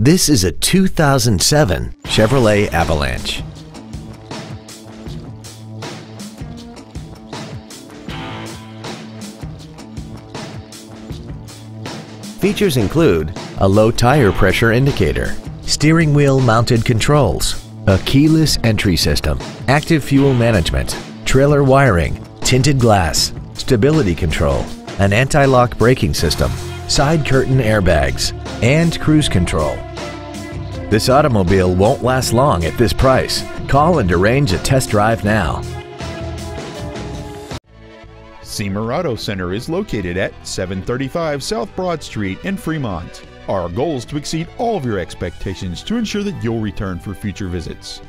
This is a 2007 Chevrolet Avalanche. Features include a low tire pressure indicator, steering wheel mounted controls, a keyless entry system, active fuel management, trailer wiring, tinted glass, stability control, an anti-lock braking system, side curtain airbags, and cruise control. This automobile won't last long at this price. Call and arrange a test drive now. Siemer Auto Center is located at 735 South Broad Street in Fremont. Our goal is to exceed all of your expectations to ensure that you'll return for future visits.